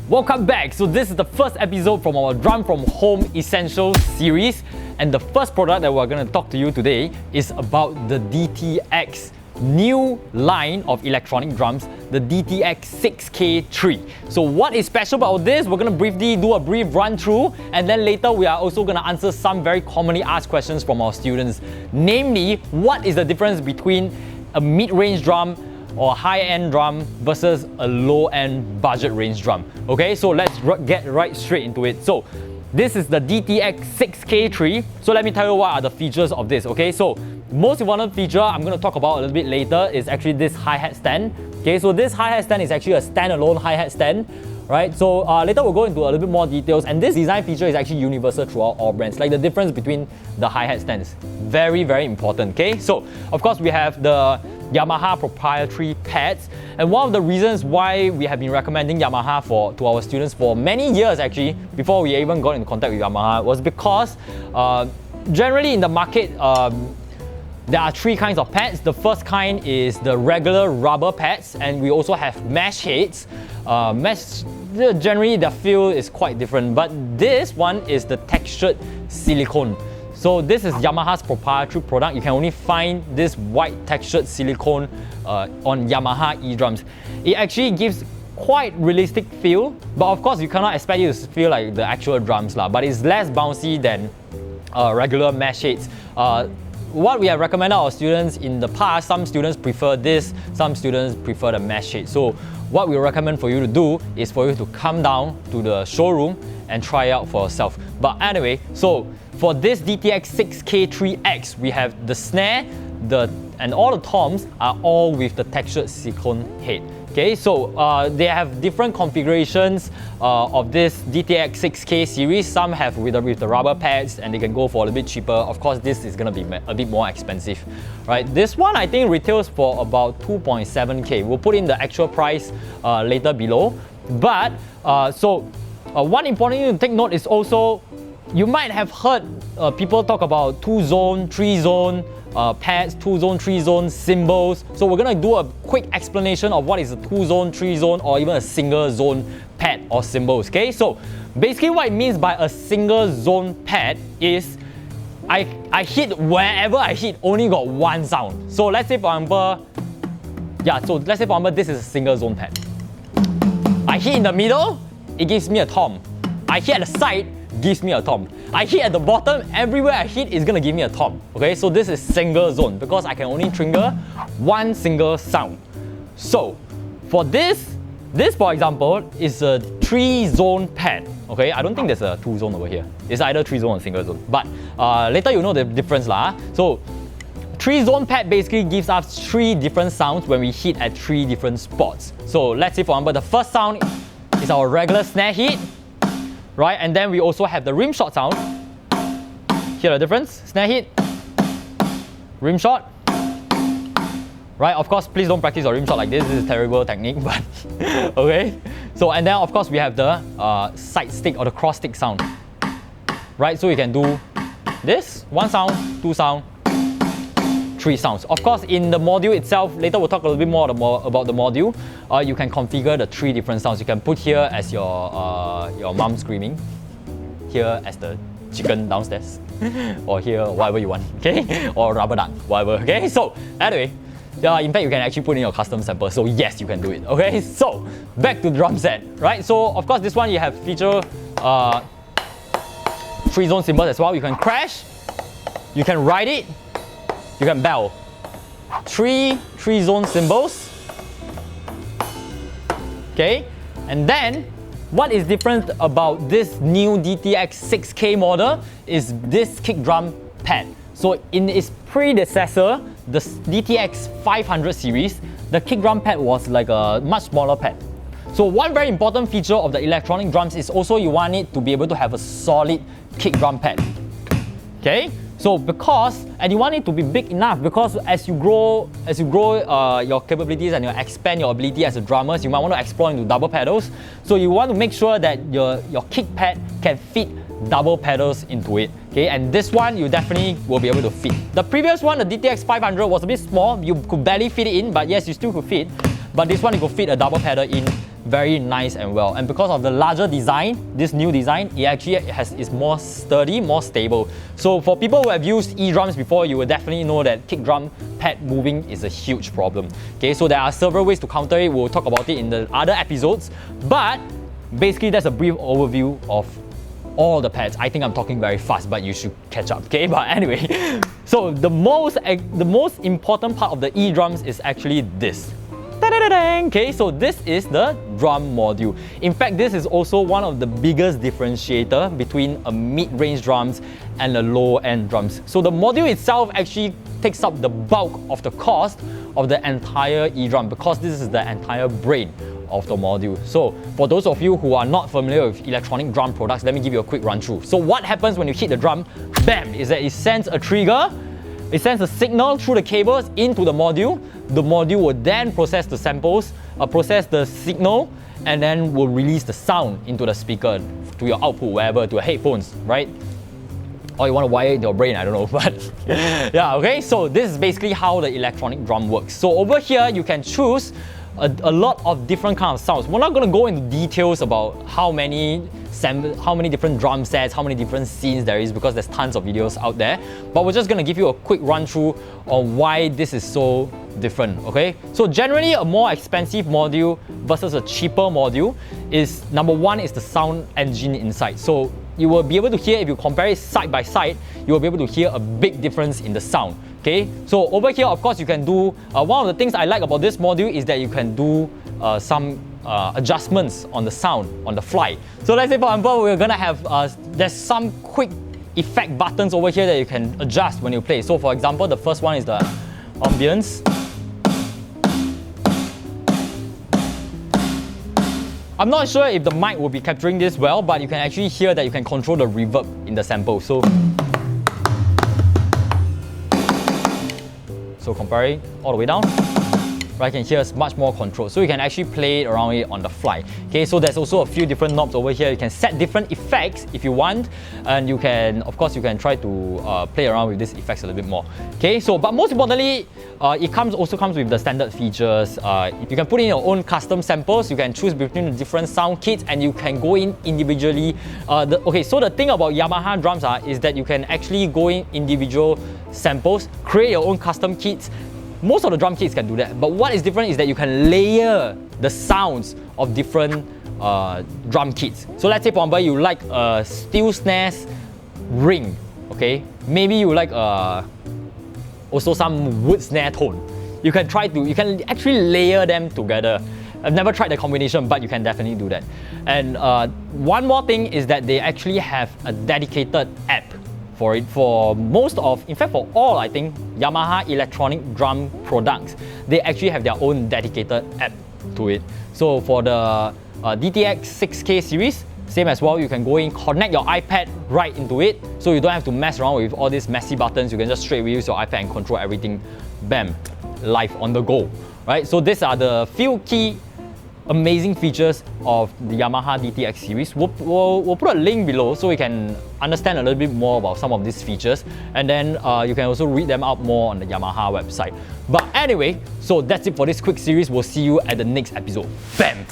Welcome back! So this is the first episode from our Drum From Home Essentials series, and the first product that we're going to talk to you today is about the DTX new line of electronic drums, the DTX6K3. So what is special about this? We're going to briefly do a brief run through, and then later we are also going to answer some very commonly asked questions from our students. Namely, what is the difference between a mid-range drum or high-end drum versus a low-end budget range drum? Okay, so let's get right straight into it. So this is the DTX6K3. So let me tell you what are the features of this. Okay, so most important feature I'm going to talk about a little bit later is actually this hi-hat stand. Okay, so this hi-hat stand is actually a standalone hi-hat stand, right? So later we'll go into a little bit more details, and this design feature is actually universal throughout all brands, like the difference between the hi-hat stands. Very, very important. Okay, so of course we have the Yamaha proprietary pads, and one of the reasons why we have been recommending Yamaha to our students for many years actually, before we even got into contact with Yamaha, was because generally in the market there are three kinds of pads. The first kind is the regular rubber pads, and we also have mesh heads. Generally the feel is quite different, but this one is the textured silicone. So this is Yamaha's proprietary product. You can only find this white textured silicone on Yamaha e-drums. It actually gives quite realistic feel, but of course you cannot expect it to feel like the actual drums lah. But it's less bouncy than regular mesh heads. What we have recommended our students in the past, some students prefer this, some students prefer the mesh head. So what we recommend for you to do is for you to come down to the showroom and try out for yourself. But anyway, so for this DTX6K3X, we have the snare, and all the toms are all with the textured silicone head. Okay, so they have different configurations of this DTX6K series. Some have with the rubber pads, and they can go for a little bit cheaper. Of course, this is going to be a bit more expensive, right? This one I think retails for about 2.7K. We'll put in the actual price later below. But one important thing to take note is also, you might have heard people talk about 2-zone, 3-zone pads, 2-zone, 3-zone cymbals. So we're going to do a quick explanation of what is a 2-zone, 3-zone, or even a single zone pad or cymbals. Okay, so basically what it means by a single zone pad is I hit wherever I hit only got one sound. So let's say for example, this is a single zone pad. I hit in the middle, it gives me a tom. I hit at the side, gives me a tom. I hit at the bottom, everywhere I hit is gonna give me a tom. Okay, so this is single zone because I can only trigger one single sound. So for this for example is a 3-zone pad. Okay, I don't think there's a 2-zone over here. It's either 3-zone or single zone. But later you know the difference lah. So 3-zone pad basically gives us 3 different sounds when we hit at 3 different spots. So let's say for example the first sound is our regular snare hit, right? And then we also have the rim shot sound. Hear the difference? Snare hit, rim shot. Right? Of course, please don't practice your rim shot like this. This is a terrible technique, but okay. So and then of course we have the side stick or the cross stick sound. Right? So you can do this, 1 sound, 2 sound, 3 sounds. Of course, in the module itself, later we'll talk a little bit more about the module. You can configure the 3 different sounds. You can put here as your mom screaming, here as the chicken downstairs, or here whatever you want, okay? Or rubber duck, whatever, okay? So anyway, in fact you can actually put in your custom sample. So yes, you can do it, okay? So back to the drum set, right? So of course this one you have feature 3-zone cymbals as well. You can crash, you can ride it, you can bell. 3-zone cymbals. Okay, and then what is different about this new DTX6K model is this kick drum pad. So in its predecessor, the DTX500 series, the kick drum pad was like a much smaller pad. So one very important feature of the electronic drums is also you want it to be able to have a solid kick drum pad. Okay, so and you want it to be big enough because as you grow your capabilities and you expand your ability as a drummer, you might want to explore into double pedals. So you want to make sure that your kick pad can fit double pedals into it. Okay, and this one you definitely will be able to fit. The previous one, the DTX500, was a bit small. You could barely fit it in, but yes, you still could fit. But this one you could fit a double pedal in very nice and well. And because of the larger design, this new design, it actually is more sturdy, more stable. So for people who have used e-drums before, you will definitely know that kick drum pad moving is a huge problem. Okay, so there are several ways to counter it. We'll talk about it in the other episodes. But basically, that's a brief overview of all the pads. I think I'm talking very fast, but you should catch up, okay? But anyway, so the most important part of the e-drums is actually this. Okay, so this is the drum module. In fact, this is also one of the biggest differentiator between a mid-range drums and a low-end drums. So the module itself actually takes up the bulk of the cost of the entire e-drum because this is the entire brain of the module. So for those of you who are not familiar with electronic drum products, let me give you a quick run through. So what happens when you hit the drum, bam, is that it sends a trigger, it sends a signal through the cables into the module. The module will then process the samples, process the signal, and then will release the sound into the speaker to your output, wherever, to your headphones, right? Or you want to wire it in your brain, I don't know, but yeah, okay? So this is basically how the electronic drum works. So over here, you can choose a lot of different kind of sounds. We're not going to go into details about how many different drum sets, how many different scenes there is, because there's tons of videos out there. But we're just going to give you a quick run through on why this is so different, okay? So generally, a more expensive module versus a cheaper module is, number one, is the sound engine inside. So you will be able to hear, if you compare it side by side, you will be able to hear a big difference in the sound. Okay, so over here, of course, you can do, one of the things I like about this module is that you can do some adjustments on the sound on the fly. So let's say, for example, we're gonna have, there's some quick effect buttons over here that you can adjust when you play. So for example, the first one is the ambience. I'm not sure if the mic will be capturing this well, but you can actually hear that you can control the reverb in the sample. So comparing all the way down, right, you can hear much more control. So you can actually play around it on the fly. Okay, so there's also a few different knobs over here. You can set different effects if you want, and you can, of course, you can try to play around with these effects a little bit more. Okay, so but most importantly, it also comes with the standard features. You can put in your own custom samples. You can choose between the different sound kits, and you can go in individually. Okay, so the thing about Yamaha drums is that you can actually go in individual samples, create your own custom kits. Most of the drum kits can do that, but what is different is that you can layer the sounds of different drum kits. So let's say, for example, you like a steel snares ring, okay? Maybe you like also some wood snare tone. You can actually layer them together. I've never tried the combination, but you can definitely do that. And one more thing is that they actually have a dedicated app for it. For most of, in fact for all, I think, Yamaha electronic drum products, they actually have their own dedicated app to it. So for the DTX6K series, same as well, you can go in, connect your iPad right into it, so you don't have to mess around with all these messy buttons. You can just straight away use your iPad and control everything, bam, live on the go, right? So these are the few key amazing features of the Yamaha DTX series. We'll put a link below so you can understand a little bit more about some of these features, and then you can also read them out more on the Yamaha website. But anyway, so that's it for this quick series. We'll see you at the next episode. Bam!